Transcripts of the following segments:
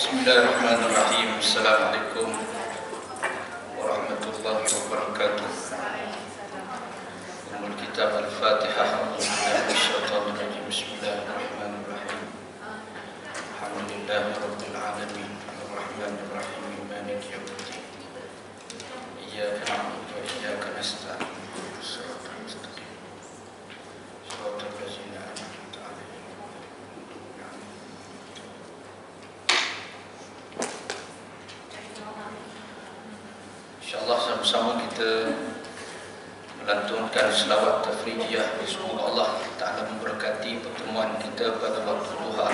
Bismillahirrahmanirrahim. Assalamualaikum warahmatullahi wabarakatuh. Umul kitab Al-Fatihah. Bismillahirrahmanirrahim. Alhamdulillahi rabbil alamin. Ar-Rahmanir-Rahim. Maliki yaumiddin. Iyyaka na'budu wa iyyaka nasta'in. Shiratal mustaqim. Shiratal ladzina an'amta 'alaihim. InsyaAllah sama-sama kita melantunkan selawat tafrijiyah. Semoga Allah Ta'ala memberkati pertemuan kita pada waktu duha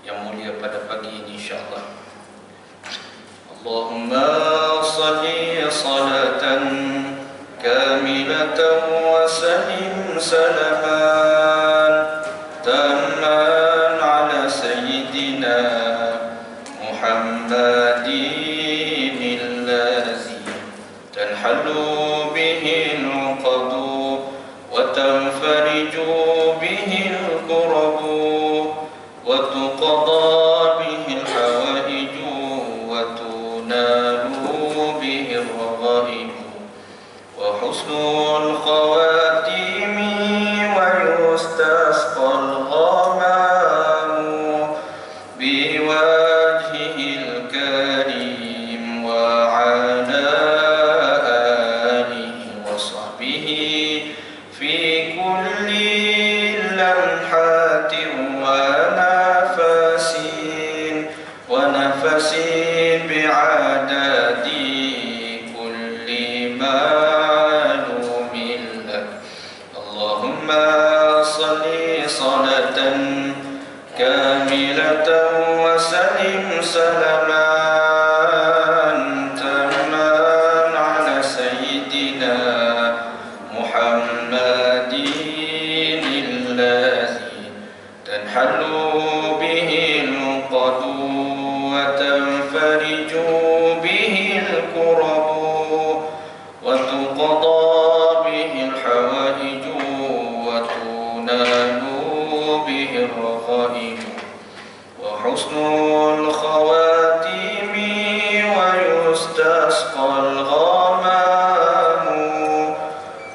yang mulia pada pagi ini insyaAllah. Allahumma salli salatan kamilatan wa sallim salaman tamman ala sayyidina Muhammadin تنحل به العقد وتنفرج به الكرب وتقضى به الحوائج وتنال به الرغائب وحسن الخواتيم ويستسقى الغمام بوجهه الكريم وعلى بعدد كل معلوم لك. اللهم صل صلاة كاملة وسلم سلاما تاما على سيدنا محمد الذي تنحل به العقد وتنفرج به الكرب وتقضى به الحوائج وتنال به الرغائب وحسن الخواتيم ويستسقى الغمام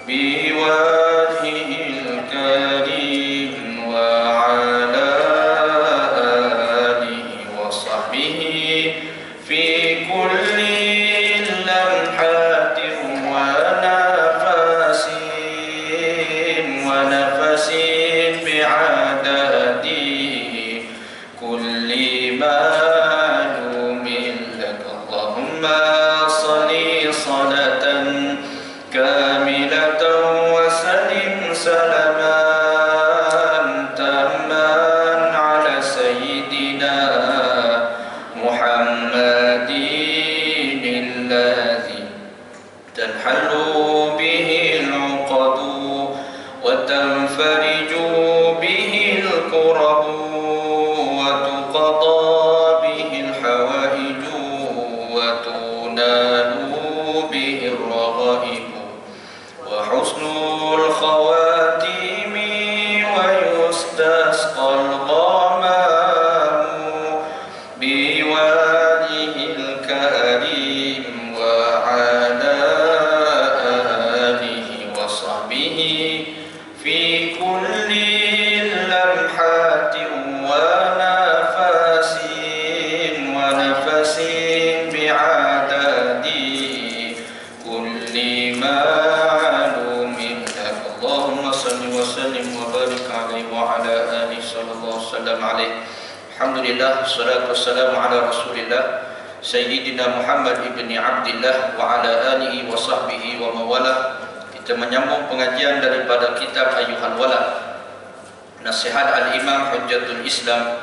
بوجهه الكريم وعلى آله وصحبه في كل لمحة ونفس بعدد كل معلوم لك. اللهم صل صلاة كاملة وسلم سلاما تاما على سيدنا محمد الذي تنحل به العقد وتنفرج به الكرب وتقضى به الحوائج وتنال به الرغائب وحسن الخواتيم ويستسقى الغمام بوجهه الكريم وعلى آله وصحبه في كل لمحة ونفس بعدد كل معلوم لك. اللهم صل وسلم وبارك عليه وعلى آله صلى الله وسلم عليه. Alhamdulillah, salatu wassalamu ala rasulillah Sayyidina Muhammad ibni Abdillah wa ala alihi wa sahbihi wa mawala. Kita menyambung pengajian daripada kitab Ayyuhal Walad, Nasihat Al-Imam Hujjatul Islam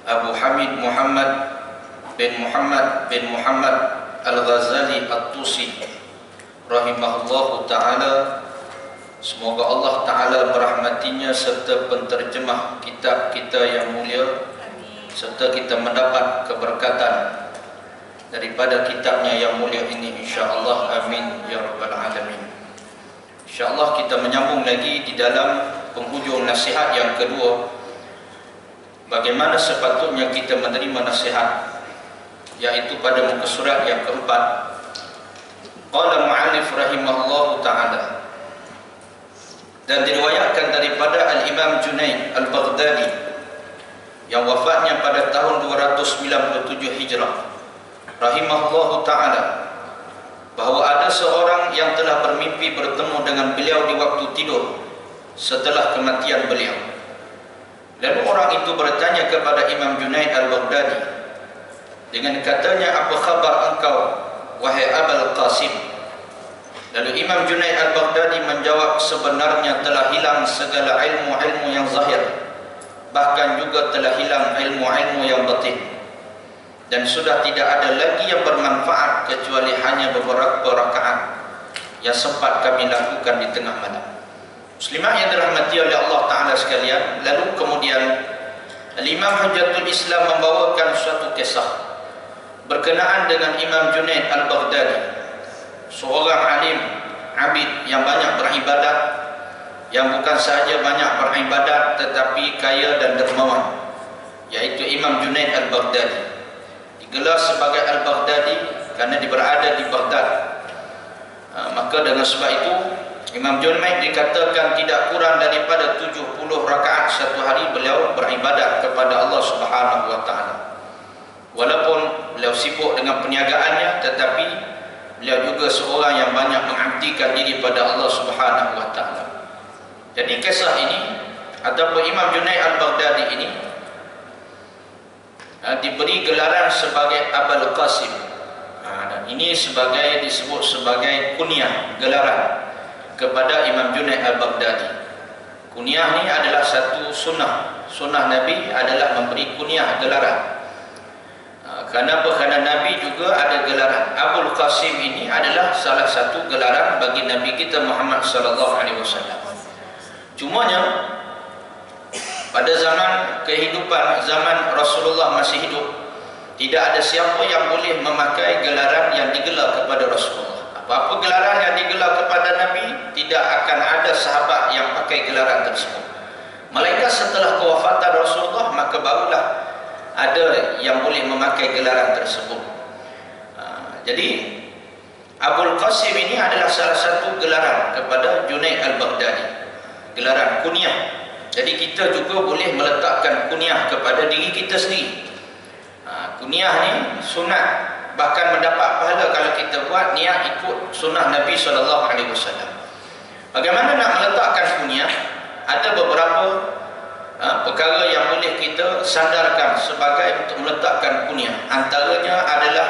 Abu Hamid Muhammad bin Muhammad Al-Ghazali At-Tusi rahimahullahu ta'ala. Semoga Allah Ta'ala merahmatinya serta penterjemah kitab kita yang mulia, serta kita mendapat keberkatan daripada kitabnya yang mulia ini insyaAllah. Amin ya rabbal alamin. InsyaAllah kita menyambung lagi di dalam penghujung nasihat yang kedua bagaimana sepatutnya kita menerima nasihat, yaitu pada muka surat yang keempat. Qala mu'allif rahimahullahu ta'ala, dan diriwayatkan daripada Al-Imam Junaid Al-Baghdadi yang wafatnya pada tahun 297 Hijrah rahimahullahu ta'ala, bahawa ada seorang yang telah bermimpi bertemu dengan beliau di waktu tidur setelah kematian beliau. Lalu orang itu bertanya kepada Imam Junaid Al-Baghdadi dengan katanya, apa khabar engkau wahai Abul Qasim? Lalu Imam Junaid Al-Baghdadi menjawab, sebenarnya telah hilang segala ilmu-ilmu yang zahir, bahkan juga telah hilang ilmu-ilmu yang batin, dan sudah tidak ada lagi yang bermanfaat kecuali hanya beberapa rakaat yang sempat kami lakukan di tengah malam. Muslimah yang dirahmati oleh Allah Ta'ala sekalian, lalu kemudian Al-Imam Hujjatul Islam membawakan suatu kisah berkenaan dengan Imam Junaid Al-Baghdadi, seorang alim, abid yang banyak beribadat, yang bukan sahaja banyak beribadat tetapi kaya dan dermawan, yaitu Imam Junaid Al-Baghdadi. Digelar sebagai Al-Baghdadi kerana dia berada di Baghdad. Maka dengan sebab itu Imam Junaid dikatakan tidak kurang daripada 70 rakaat satu hari beliau beribadat kepada Allah Subhanahu wa taala. Walaupun beliau sibuk dengan perniagaannya, tetapi beliau juga seorang yang banyak mengabdikan diri pada Allah Subhanahu wa taala. Jadi kisah ini ataupun Imam Junaid Al-Baghdadi ini diberi gelaran sebagai Abul Qasim. Dan ini disebut sebagai kunyah, gelaran kepada Imam Junaid Al-Baghdadi. Kunyah ini adalah satu sunnah Nabi adalah memberi kunyah, gelaran. Kenapa? Kerana Nabi juga ada gelaran. Abul Qasim ini adalah salah satu gelaran bagi Nabi kita Muhammad sallallahu alaihi wasallam. Cumanya pada zaman kehidupan, zaman Rasulullah masih hidup, tidak ada siapa yang boleh memakai gelaran yang digelar kepada Rasulullah. Apa-apa gelaran yang digelar kepada Nabi, tidak akan ada sahabat yang pakai gelaran tersebut. Melainkan setelah kewafatan Rasulullah, maka barulah ada yang boleh memakai gelaran tersebut. Jadi Abul Qasim ini adalah salah satu gelaran kepada Junaid Al-Baghdadi, gelaran kunyah. Jadi kita juga boleh meletakkan kunyah kepada diri kita sendiri. Kunyah ni sunat, bahkan mendapat pahala kalau kita buat niat ikut sunnah Nabi SAW. Bagaimana nak meletakkan kunyah? Ada beberapa perkara yang boleh kita sandarkan sebagai untuk meletakkan kunyah. Antaranya adalah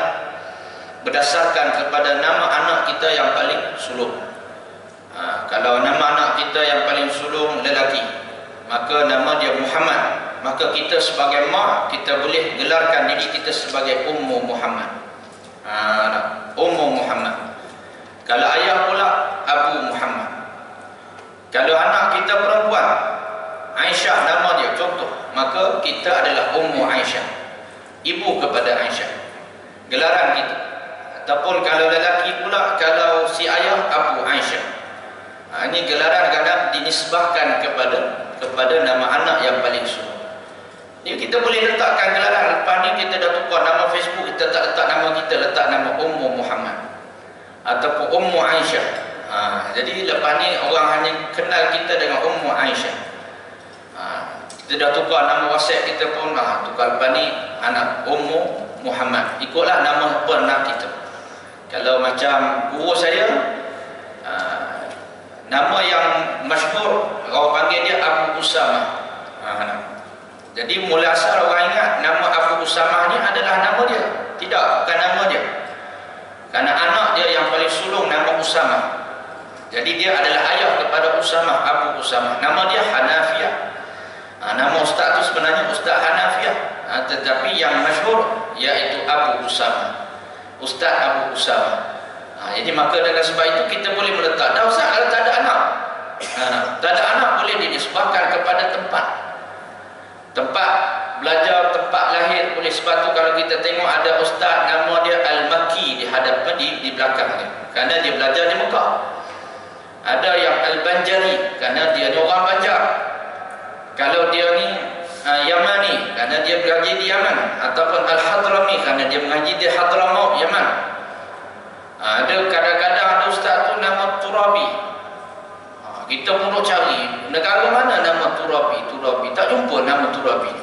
berdasarkan kepada nama anak kita yang paling sulung. Kalau nama anak kita yang paling sulung lelaki, maka nama dia Muhammad, maka kita sebagai mak, kita boleh gelarkan diri kita sebagai Ummu Muhammad. Ummu Muhammad. Kalau ayah pula Abu Muhammad. Kalau anak kita perempuan, Aisyah nama dia contoh, maka kita adalah Ummu Aisyah, ibu kepada Aisyah, gelaran kita. Ataupun kalau lelaki pula, kalau si ayah Abu Aisyah. Ini gelaran kadang dinisbahkan kepada nama anak yang paling sulung. Jadi kita boleh letakkan gelaran. Lepas ni kita dah tukar nama Facebook, kita tak letak nama kita, letak nama Ummu Muhammad ataupun Ummu Aisyah. Jadi lepas ni orang hanya kenal kita dengan Ummu Aisyah. Kita dah tukar nama WhatsApp kita pun, tukar lepas ni anak Ummu Muhammad, ikutlah nama anak kita. Kalau macam guru saya, nama yang masyhur, orang panggil dia Abu Usamah. Jadi mula asal orang ingat nama Abu Usamah ni adalah nama dia. Tidak, bukan nama dia. Kerana anak dia yang paling sulung nama Usamah. Jadi dia adalah ayah kepada Usamah, Abu Usamah. Nama dia Hanafiyah. Nama ustaz itu sebenarnya Ustaz Hanafiyah, tetapi yang masyhur iaitu Abu Usamah, Ustaz Abu Usamah. Jadi maka dengan sebab itu kita boleh meletak. Dah ustaz, kalau tak ada anak, tak ada anak boleh dinisbahkan kepada tempat belajar, tempat lahir boleh. Sebab tu kalau kita tengok ada ustaz nama dia Al-Makki di hadapan di belakang dia, kerana dia belajar di Mekah. Ada yang Al-Banjari kerana dia ni orang Banjar. Kalau dia ni Yamani, kerana dia mengaji di Yaman, ataupun Al-Hadrami kerana dia mengaji di Hadramaut, Yaman. Ada kadang-kadang ada ustaz tu nama Turabi. Kita perlu cari negara mana nama Turabi. Tak jumpa nama Turabi.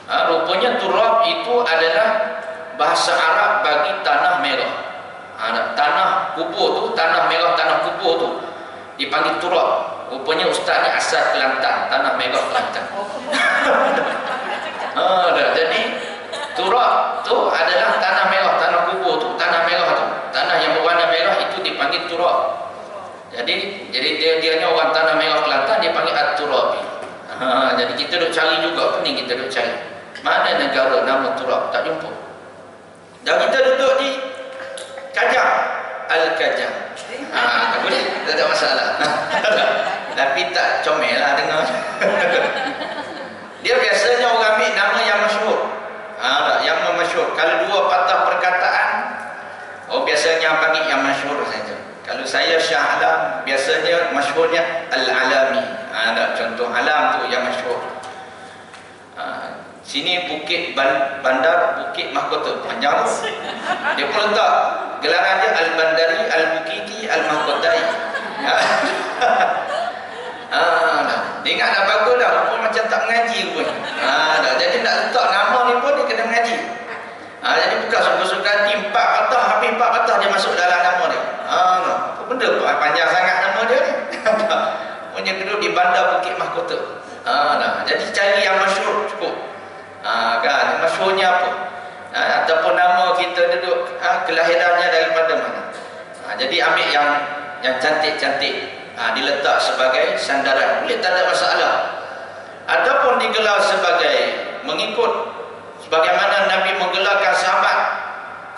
Rupanya Turab itu adalah bahasa Arab bagi tanah merah. Tanah kubur tu, tanah merah, tanah kubur tu dipanggil Turab. Rupanya ustaz ni asal Kelantan, tanah merah Kelantan. Jadi Turab tu adalah tanah merah, tanah kubur tu, tanah merah tu, tanah yang berwarna merah itu dipanggil Turab. Jadi dia orang tanah merah Kelantan dipanggil At-Turabi. Jadi kita duk cari juga, pening kita duk cari mana negara nama Turab, tak jumpa. Dan kita duduk di Kajang, Al-Kajang. Tak boleh, tak ada masalah. Tapi tak comel lah dengar. Dia biasanya orang ambil nama yang masyhur. Yang masyhur. Kalau dua patah perkataan, biasanya panggil yang masyhur saja. Kalau saya Shah Alam, biasanya masyhurnya Al-Alami. Contoh Alam tu yang masyhur. Sini Bukit Bandar, Bukit Mahkota, panjang tu. Dia pun letak gelaran dia Al-Bandari, Al-Bukiti, Al-Mahkotai. Dia ingat dah bagus dah, pun macam tak mengaji pun. Jadi nak letak nama ni pun dia kena mengaji. Jadi bukan suka-suka hati 4 patah, habis 4 patah dia masuk dalam nama dia. Apa benda panjang sangat nama dia ni. Punya duduk di Bandar Bukit Mahkota. Jadi cari yang masyhur cukup. Kan masyhurnya apa? Ataupun nama kita duduk kelahirannya daripada mana. Jadi ambil yang cantik-cantik, diletak sebagai sandaran, boleh, tak ada masalah. Ataupun digelar sebagai mengikut sebagaimana Nabi menggelarkan sahabat.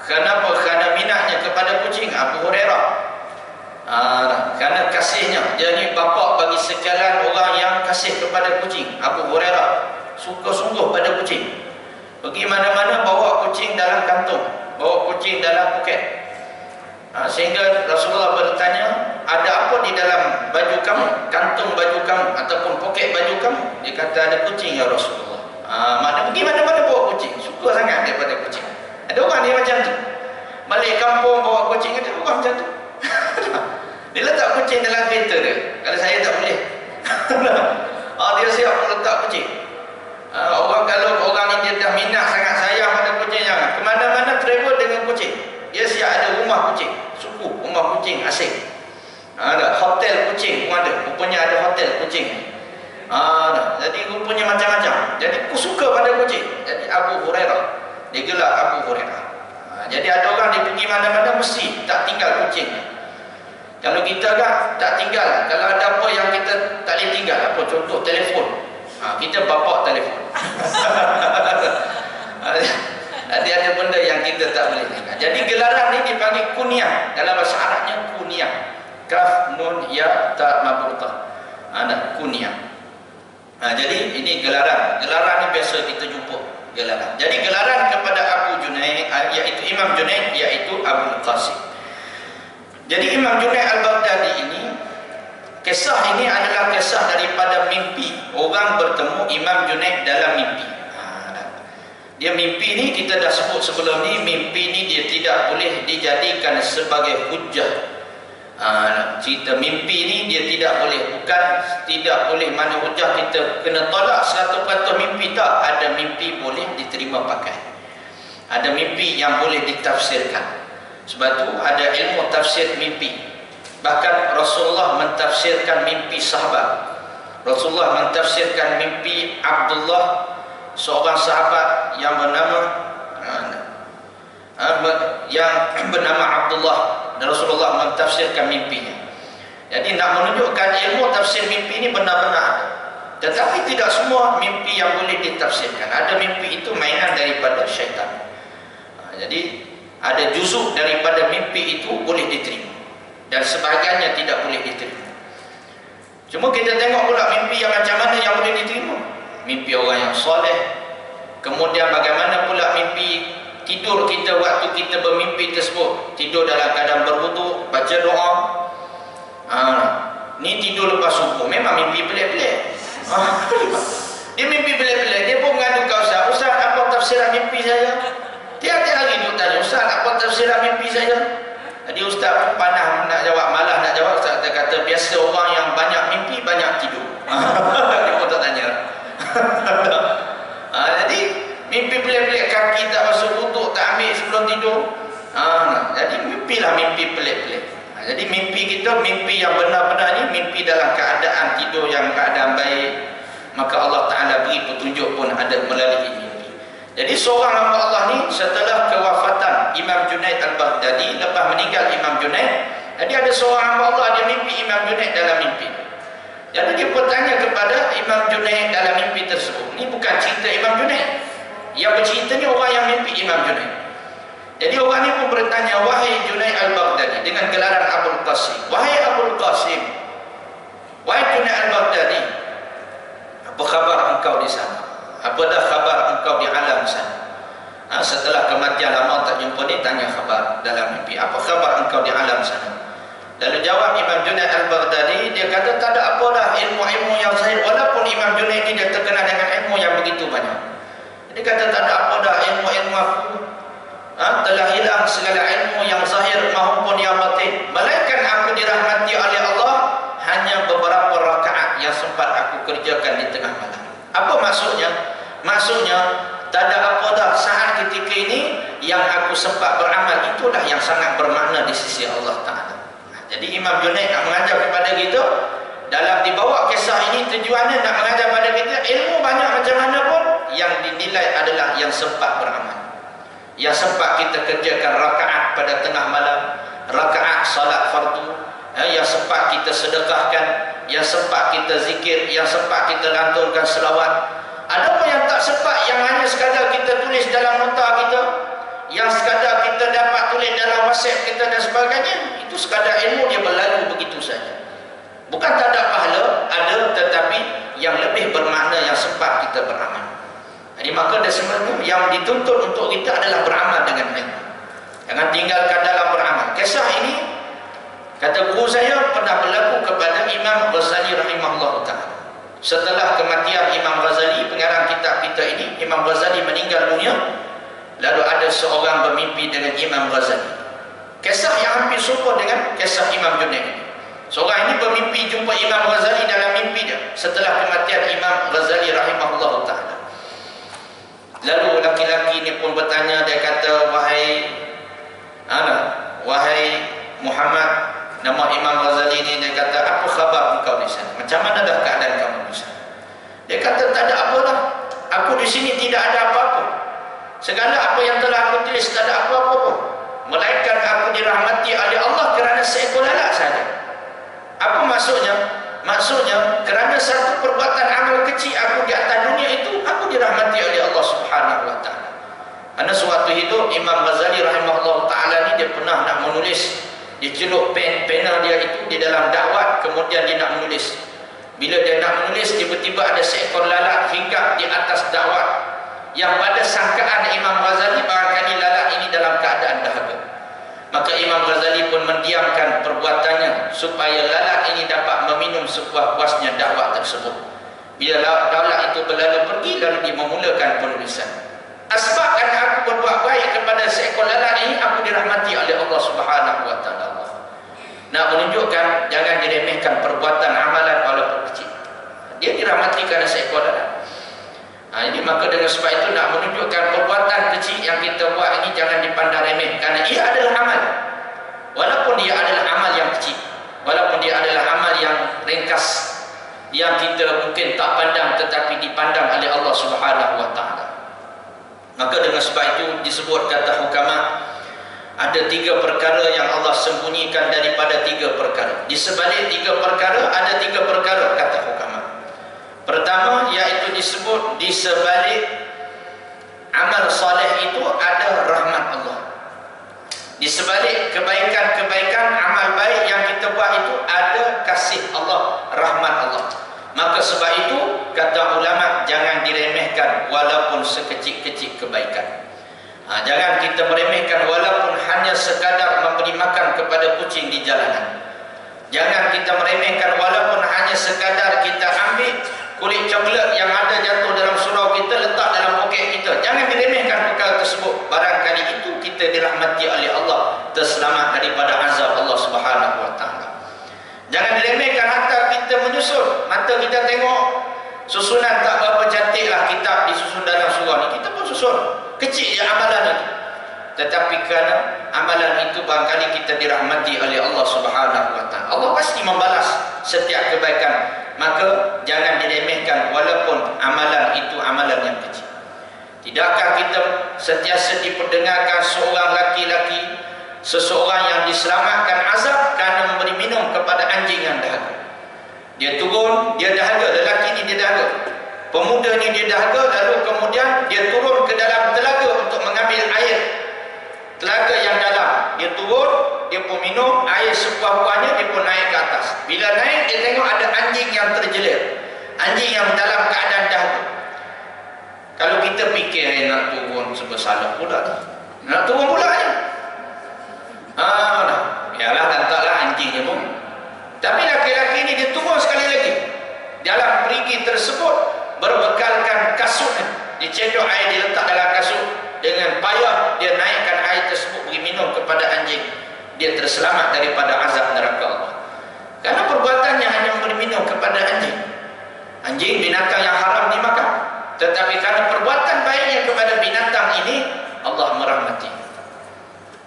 Kenapa? Kerana minatnya kepada kucing. Abu Hurairah, kerana kasihnya, dia ni bapa bagi sekian orang yang kasih kepada kucing. Abu Hurairah suka sungguh pada kucing. Pergi mana-mana bawa kucing dalam kantung, bawa kucing dalam poket. Sehingga Rasulullah bertanya, ada apa di dalam baju kamu, kantung baju kamu ataupun poket baju kamu? Dia kata, ada kucing ya Rasulullah. Mana pergi mana-mana bawa kucing, suka sangat daripada kucing. Ada orang dia macam tu, balik kampung bawa kucing, ada orang macam tu. Dia letak kucing dalam kereta dia. Kalau saya tak boleh. Dia siap letak kucing. Kalau orang ni dia dah minat sangat sayang pada kucingnya, kemana-mana travel dengan kucing. Dia siap ada rumah kucing, suku rumah kucing asing. Ada hotel kucing pun ada. Rupanya ada hotel kucing. Jadi rupanya macam-macam. Jadi aku suka pada kucing. Jadi Abu Hurairah, dia gelar Abu Hurairah. Jadi ada orang dia pergi mana-mana mesti tak tinggal kucing. Kalau kita kan tak tinggal. Kalau ada apa yang kita tak boleh tinggal, apa contoh telefon, kita bapak telefon. Ada benda yang kita tak boleh tinggal. Jadi gelaran ni dipanggil kunyah. Dalam bahasa Arabnya kunyah. Kaf nun ya ta mabutah. Kunyah. Jadi ini gelaran. Gelaran ni biasa kita jumpa gelaran. Jadi gelaran kepada Abu Junaid, iaitu Imam Junaid, iaitu Abu Qasim. Jadi Imam Junaid Al-Baghdadi ini, kisah ini adalah kisah daripada mimpi. Orang bertemu Imam Junaid dalam mimpi. Dia mimpi ni kita dah sebut sebelum ni, mimpi ni dia tidak boleh dijadikan sebagai hujjah. Cerita mimpi ni dia tidak boleh mana hujjah kita kena tolak 100% mimpi, tak. Ada mimpi boleh diterima pakai, ada mimpi yang boleh ditafsirkan. Sebab tu ada ilmu tafsir mimpi. Bahkan Rasulullah mentafsirkan mimpi sahabat. Rasulullah mentafsirkan mimpi Abdullah, seorang sahabat yang bernama Abdullah, dan Rasulullah mentafsirkan mimpinya. Jadi nak menunjukkan ilmu tafsir mimpi ini benar-benar ada. Tetapi tidak semua mimpi yang boleh ditafsirkan. Ada mimpi itu mainan daripada syaitan. Jadi ada juzuk daripada mimpi itu boleh diterima, dan sebahagiannya tidak boleh diterima. Cuma kita tengok pula mimpi yang macam mana yang boleh diterima. Mimpi orang yang soleh. Kemudian bagaimana pula mimpi tidur kita waktu kita bermimpi tersebut. Tidur dalam keadaan berwuduk, baca doa. Ni tidur lepas subuh, memang mimpi pelik-pelik. Dia mimpi pelik-pelik. Dia pun mengadu kau mimpi saya. Tiap-tiap hari dia tanya, Ustaz, apa tafsiran mimpi saya? Jadi Ustaz pun panah nak jawab, malah nak jawab. Ustaz kata, biasa orang yang banyak mimpi, banyak tidur. Dia pun tak tanya. Jadi mimpi pelik-pelik, kaki tak basuh lutut, tak ambil sebelum tidur. Jadi mimpilah mimpi pelik-pelik. Jadi mimpi kita, mimpi yang benar-benar ni, mimpi dalam keadaan tidur yang keadaan baik, maka Allah Ta'ala beri petunjuk pun ada melalui mimpi. Jadi seorang hamba Allah ni setelah kewafatan Imam Junaid Al-Baghdadi, lepas meninggal Imam Junaid, jadi ada seorang hamba Allah, dia mimpi Imam Junaid dalam mimpi. Jadi dia bertanya kepada Imam Junaid dalam mimpi tersebut. Ini bukan cerita Imam Junaid, yang bercerita ni orang yang mimpi Imam Junaid. Jadi orang ni pun bertanya, wahai Junaid Al-Baghdadi, dengan gelaran Abul Qasim, wahai Abul Qasim, wahai Junaid Al-Baghdadi, apa khabar engkau di sana? Apa dah khabar engkau di alam sana? Setelah kematian lama tak jumpa ni, tanya khabar dalam mimpi, apa khabar engkau di alam sana? Lalu jawab Imam Junaid Al-Baghdadi, dia kata tak ada apa dah ilmu-ilmu yang zahir, walaupun Imam Junaid ni dia terkenal dengan ilmu yang begitu banyak. Dia kata tak ada apa dah ilmu-ilmu aku, telah hilang segala ilmu yang zahir maupun yang batin, melainkan aku dirahmati oleh Allah hanya beberapa rakaat yang sempat aku kerjakan di tengah malam. Apa maksudnya? Maksudnya tak ada apa dah saat ketika ini yang aku sempat beramal, itulah yang sangat bermakna di sisi Allah Ta'ala. Jadi Imam Junaid nak mengajar kepada kita, dalam dibawa kisah ini tujuannya nak mengajar kepada kita, ilmu banyak macam mana pun, yang dinilai adalah yang sempat beramal, yang sempat kita kerjakan rakaat pada tengah malam, rakaat salat fardu, yang sempat kita sedekahkan, yang sempat kita zikir, yang sempat kita lantunkan selawat. Ada pun yang tak sempat, yang hanya sekadar kita tulis dalam nota kita, yang sekadar kita dapat tulis dalam WhatsApp kita dan sebagainya. Itu sekadar ilmu, dia berlalu begitu saja. Bukan tak ada pahala, ada, tetapi yang lebih bermakna yang sempat kita beramal. Jadi maka sebenarnya yang dituntut untuk kita adalah beramal dengan ilmu. Jangan tinggalkan dalam beramal. Kisah ini, kata guru saya, pernah berlaku kepada Imam Ghazali rahimahullah ta'ala. Setelah kematian Imam Ghazali, pengarang kitab kita ini, Imam Ghazali meninggal dunia, lalu ada seorang bermimpi dengan Imam Ghazali. Kisah yang hampir serupa dengan kisah Imam Junaid ini. Seorang ini bermimpi jumpa Imam Ghazali dalam mimpi dia setelah kematian Imam Ghazali rahimahullah ta'ala. Lalu laki-laki ini pun bertanya, dia kata, wahai Muhammad, nama Imam Ghazali ini, dia kata, apa khabar engkau di sana? Macam mana dah keadaan kamu di sana? Dia kata, tak ada apa dah. Aku di sini tidak ada apa-apa. Segala apa yang telah aku tulis tak ada apa-apa pun, melainkan aku dirahmati oleh Allah kerana seekor lalat saja. Apa maksudnya? Maksudnya kerana satu perbuatan amal kecil aku di atas dunia itu, aku dirahmati oleh Allah Subhanahu wa ta'ala. Karena suatu hidup Imam Ghazali rahimahullah ta'ala ni, dia pernah nak menulis, dia celup pena dia itu di dalam dakwah, kemudian dia nak menulis. Bila dia nak menulis, tiba-tiba ada seekor lalat hinggap di atas dakwah, yang pada sangkaan Imam Ghazali barangkali lalat ini dalam keadaan dahaga. Maka Imam Ghazali pun mendiamkan perbuatannya supaya lalat ini dapat meminum sepuas-puasnya dakwah tersebut. Bila lalat itu berlalu pergi, lalu dia memulakan penulisan. Asbab kerana aku berbuat baik kepada seekor lalat ini, aku dirahmati oleh Allah Subhanahu wa ta'ala. Nak menunjukkan jangan diremehkan perbuatan amalan walaupun kecil. Dia dirahmati kerana seekor lalat. Jadi maka dengan sebab itu nak menunjukkan perbuatan kecil yang kita buat ini jangan dipandang remeh, kerana ia adalah amal. Walaupun dia adalah amal yang kecil, walaupun dia adalah amal yang ringkas, yang kita mungkin tak pandang tetapi dipandang oleh Allah Subhanahu wa ta'ala. Maka dengan sebab itu disebut kata hukama, ada 3 perkara yang Allah sembunyikan daripada 3 perkara. Di sebalik 3 perkara ada 3 perkara, kata hukama. Pertama, iaitu disebut di sebalik amal soleh itu ada rahmat Allah. Di sebalik kebaikan-kebaikan amal baik yang kita buat itu ada kasih Allah, rahmat Allah. Maka sebab itu kata ulama, jangan diremehkan walaupun sekecil-kecil kebaikan. Jangan kita meremehkan walaupun hanya sekadar memberi makan kepada kucing di jalanan. Jangan kita meremehkan walaupun hanya sekadar kita ambil kulit coklat yang ada jatuh dalam surau kita, letak dalam poket kita. Jangan diremehkan perkara kita tengok susunan tak berapa cantik lah kitab disusun dalam surah ni, kita pun susun kecil je amalan itu. Tetapi kerana amalan itu barangkali kita dirahmati oleh Allah Subhanahu wa taala, Allah pasti membalas setiap kebaikan. Maka jangan diremehkan walaupun amalan itu amalan yang kecil. Tidakkah kita sentiasa diperdengarkan seorang laki-laki, seseorang yang diselamatkan azab kerana memberi minum kepada anjing yang dahaga. Dia turun, dia dahaga, lelaki ni dia dahaga, pemuda ni dia dahaga, lalu kemudian dia turun ke dalam telaga untuk mengambil air. Telaga yang dalam, dia turun, dia pun minum air sepuas-puasnya, dia pun naik ke atas. Bila naik, dia tengok ada anjing yang terjelir, anjing yang dalam keadaan dahaga. Kalau kita fikir nak turun sebesalah pula ni, nak turun pula je. Yalah, letaklah anjingnya pun. Tapi laki-laki ni dia turun sekali lagi dalam perigi tersebut, berbekalkan kasutnya, dicedok air, diletak dalam kasut. Dengan payah dia naikkan air tersebut beri minum kepada anjing. Dia terselamat daripada azab neraka Allah. Karena perbuatannya hanya memberi minum kepada anjing. Anjing binatang yang haram dimakan. Tetapi karena perbuatan baiknya kepada binatang ini, Allah merahmati.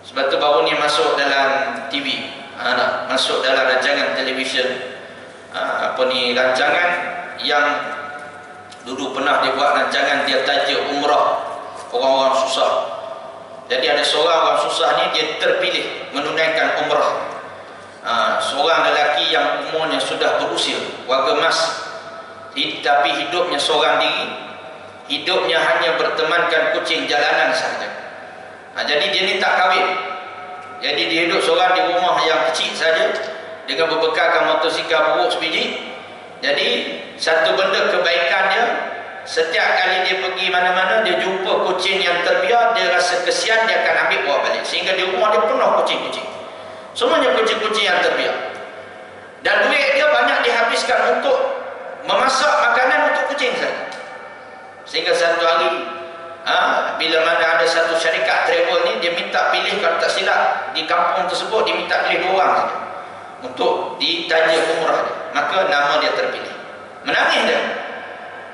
Sebab tu baru ni masuk dalam TV, masuk dalam rancangan televisyen, rancangan yang dulu pernah dibuat rancangan, dia tajuk Umrah orang-orang susah. Jadi ada seorang orang susah ni, dia terpilih menunaikan umrah. Seorang lelaki yang umurnya sudah berusia, warga emas, tapi hidupnya seorang diri. Hidupnya hanya bertemankan kucing jalanan sahaja. Jadi dia ni tak kahwin. Jadi dia hidup seorang di rumah yang kecil saja, dengan berbekalkan motosikal buruk sebiji. Jadi satu benda kebaikan dia, setiap kali dia pergi mana-mana, dia jumpa kucing yang terbiar, dia rasa kesian, dia akan ambil bawa balik. Sehingga di rumah dia penuh kucing-kucing. Semuanya kucing-kucing yang terbiar. Dan duit dia banyak dihabiskan untuk memasak makanan untuk kucing saja. Sehingga satu hari, bila mana ada satu syarikat travel ni, dia minta pilih, kalau tak silap, di kampung tersebut, dia minta pilih 2 orang saja untuk ditaja umrah dia. Maka nama dia terpilih. Menangis dia.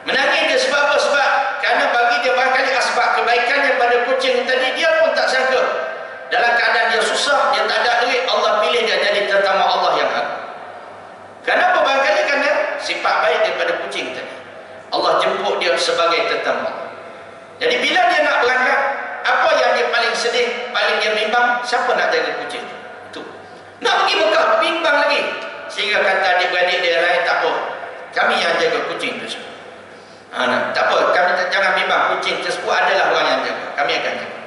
Menangis dia sebab apa? Sebab kerana bagi dia barangkali asbab kebaikannya pada kucing tadi, dia pun tak sangka dalam keadaan dia susah, dia tak ada duit, Allah pilih dia jadi tetamu Allah yang agung. Kenapa? Barangkali kerana sifat baik daripada kucing tadi, Allah jemput dia sebagai tetamu. Jadi bila dia nak berangkat, apa yang dia paling sedih, paling dia bimbang? Siapa nak jaga kucing itu? Nak pergi Mekah, bimbang lagi. Sehingga kata adik-beradik dia lain, tak apa, kami yang jaga kucing itu semua. Tak apa, kami jangan bimbang, kucing tersebut adalah orang yang jaga, kami akan jaga.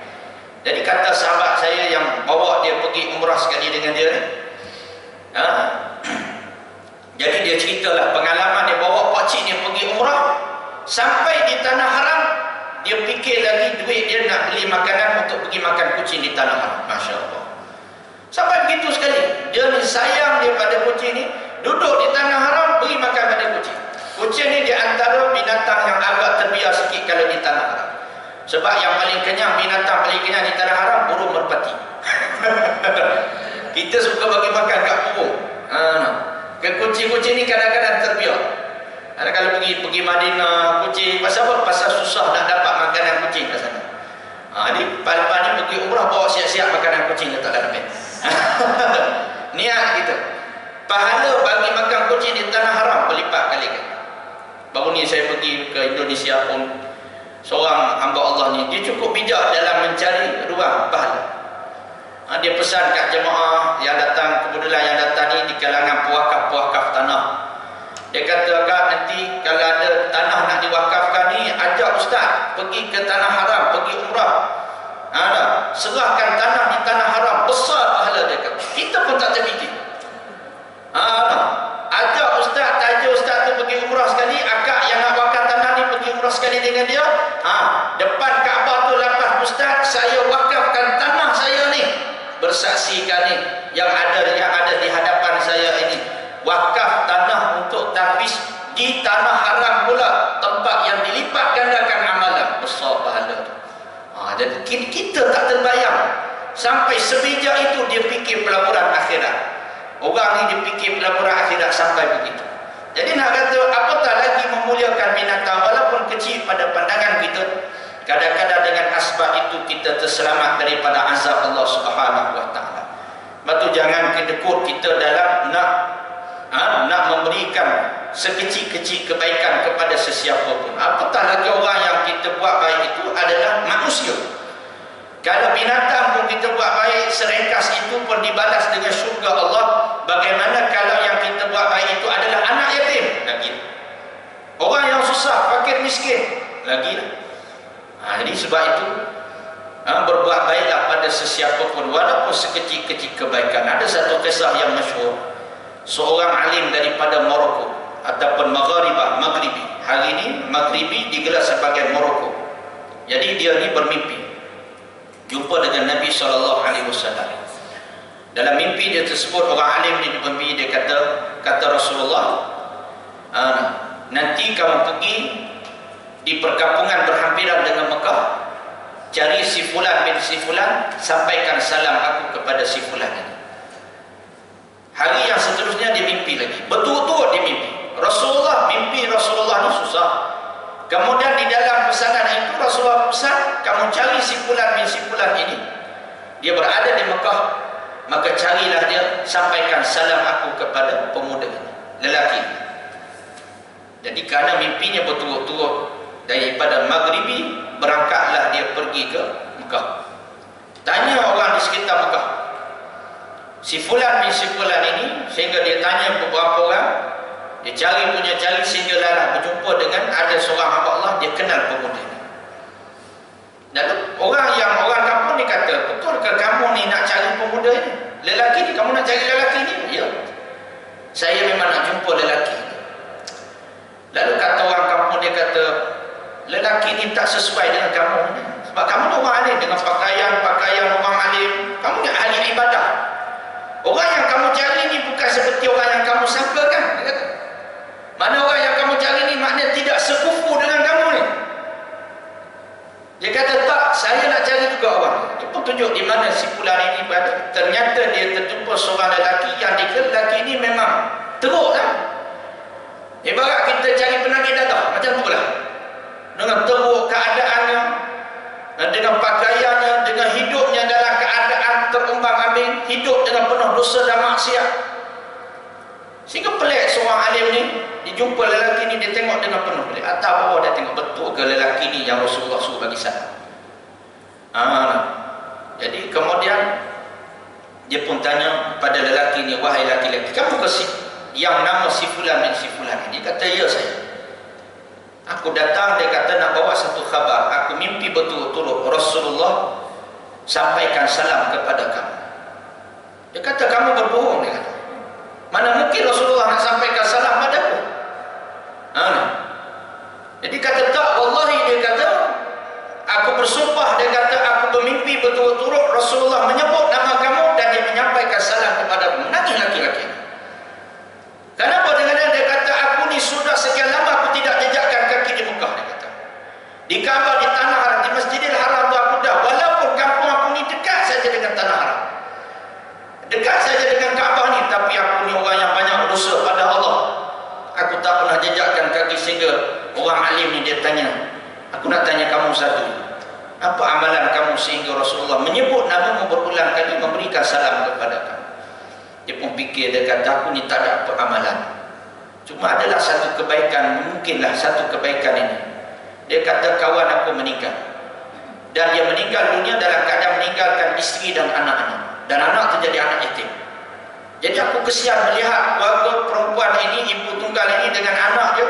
Jadi kata sahabat saya yang bawa dia pergi umrah sekali dengan dia ni, jadi dia ceritalah pengalaman dia bawa pakcik dia pergi umrah. Sampai di tanah haram, dia fikir lagi duit dia nak beli makanan untuk pergi makan kucing di tanah haram. Masya Allah. Sampai begitu sekali dia ni sayang dia pada kucing ni, duduk di tanah haram beri makan pada kucing. Kucing ni di antara binatang yang agak terbiar sikit kalau di tanah haram. Sebab yang paling kenyang, binatang paling kenyang di tanah haram, burung merpati. Kita suka bagi makan kat burung. Ke kucing-kucing ni kadang-kadang terbiar. Ada kalau pergi Madinah, kucing, pasal apa? Pasal susah nak dapat makanan kucing kat sana. Jadi lepas ni pergi umrah, bawa siap-siap makanan kucing letak dalam beg. Niat kita. Pahala bagi makan kucing di tanah haram berlipat kali kan. Baru ni saya pergi ke Indonesia pun, seorang hamba Allah ni, dia cukup bijak dalam mencari ruang pahala. Dia pesan kat jemaah yang datang, kebetulan yang datang ni di kalangan puakaf-puakaf tanah. Dia kata, Kak, nanti kalau ada tanah nak diwakafkan ni, ajak ustaz pergi ke tanah haram, pergi umrah. Serahkan tanah di tanah haram, besar pahala dia kata. Kita pun tak terfikir. Ajak ustaz, taja ustaz tu pergi umrah sekali, akak yang nak wakaf tanah ni pergi umrah sekali dengan dia. Depan Kaabah tu lepas ustaz, saya wakafkan tanah saya ni, bersaksikan ni yang ada di hadapan saya ini, wakaf tanah untuk tahfiz di tanah haram pula, tempat yang dilipat gandakan amalan, besar pahala tu. Jadi kita tak terbayang sampai sebijak itu dia fikir pelaburan akhirat. Orang ni dia fikir pelaburan akhirat sampai begitu. Jadi nak kata apatah lagi memuliakan binatang walaupun kecil pada pandangan kita. Kadang-kadang dengan asbab itu kita terselamat daripada azab Allah Subhanahu wa taala. Maka jangan kedekut kita dalam nak memberikan sekecil-kecil kebaikan kepada sesiapa pun. Apatah lagi orang yang kita buat baik itu adalah manusia. Kalau binatang pun kita buat baik, serengkas itu pun dibalas dengan syurga Allah. Bagaimana kalau yang kita buat baik itu adalah anak yatim? Lagi. Orang yang susah, fakir miskin, lagi. Jadi sebab itu berbuat baiklah pada sesiapa pun walaupun sekecil-kecil kebaikan. Ada satu kisah yang masyhur. Seorang alim daripada Morocco ataupun Maghribi. Hari ini Maghribi digelar sebagai Morocco. Jadi dia ni bermimpi jumpa dengan Nabi SAW. Dalam mimpi dia tersebut, orang alim ni bermimpi, dia kata Rasulullah, nanti kamu pergi di perkampungan berhampiran dengan Mekah, cari si fulan bin si fulan, sampaikan salam aku kepada si fulan ini. Hari yang seterusnya dia mimpi lagi, betul-betul dia mimpi. Mimpi Rasulullah ni susah. Kemudian di dalam pesanan itu Rasulullah pesan, kamu cari si fulan bin si fulan ini, dia berada di Mekah, maka carilah dia, sampaikan salam aku kepada pemuda ini, lelaki. Jadi kerana mimpinya betul-betul daripada Maghribi, berangkatlah dia pergi ke Mekah. Tanya orang di sekitar Mekah, si fulan bin si fulan ini, sehingga dia tanya beberapa orang, dia cari sehinggalah berjumpa dengan ada seorang hamba Allah, dia kenal pemuda ini. Lalu orang kampung ni kata, betul ke kamu ni nak cari pemuda ini? Lelaki ni, kamu nak cari lelaki ni? Ya, saya memang nak jumpa lelaki ni. Lalu kata orang kampung, dia kata, lelaki ni tak sesuai dengan kamu ni. Sebab kamu ni orang alim, dengan pakaian orang alim, kamu ni ahli ibadah. Orang yang kamu cari ni bukan seperti orang yang kamu sangkakan. Dia kata, mana orang yang kamu cari ni maknanya tidak sekufu dengan kamu ni. Dia kata, tak, saya nak cari juga orang. Dia pun tunjuk di mana si fulan ini berada. Ternyata dia terjumpa seorang lelaki yang lelaki ini memang teruk kan. Ibarat kita cari penagih dadah, macam tu lah. Dengan teruk keadaannya, dengan pakaiannya, dengan hidupnya dalam keadaan terumbang-ambing, hidup dengan penuh dosa dan maksiat. Sehingga pelik seorang alim ni, dia jumpa lelaki ni, dia tengok dengan penuh pelik. Atas bawah dia tengok, betul ke lelaki ni yang Rasulullah suruh bagi salam? Jadi kemudian dia pun tanya pada lelaki ni, wahai lelaki-lelaki, kamu ke yang nama si fulan bin si fulan ni? Dia kata, ya saya. Aku datang, dia kata nak bawa satu khabar. Aku mimpi betul-betul Rasulullah sampaikan salam kepada kamu. Dia kata, kamu berbohong, dia kata. Mana mungkin Rasulullah nak sampaikan salam padaku? Jadi kata, tak, wallahi, dia kata, aku bersumpah, dia kata, aku bermimpi betul-betul Rasulullah menyebut nama kamu dan dia menyampaikan salam kepadamu. Menangis laki-laki. Kenapa? Dia kata, aku ni sudah sekian lama aku tidak jejakkan kaki di Mekah, dia kata. Di Kaabah, di tanah haram, di Masjidil Haram tu aku dah, walaupun kampung aku ni dekat saja dengan tanah haram, dekat saja dengan Kaabah ni, tapi aku ni orang yang banyak dosa pada Allah. Aku tak pernah jejakkan kaki. Sehingga orang alim ni dia tanya, aku nak tanya kamu satu, apa amalan kamu sehingga Rasulullah menyebut namamu berulang kali, memberikan salam kepada kamu? Dia pun fikir, dia kata, aku ni tak ada apa amalan, cuma adalah satu kebaikan, mungkinlah satu kebaikan ini. Dia kata, kawan aku meninggal, dan dia meninggal dunia dalam keadaan meninggalkan isteri dan anak-anak, dan anak terjadi anak yatim. Jadi aku kesian melihat keluarga perempuan ini, ibu tunggal ini dengan anak dia,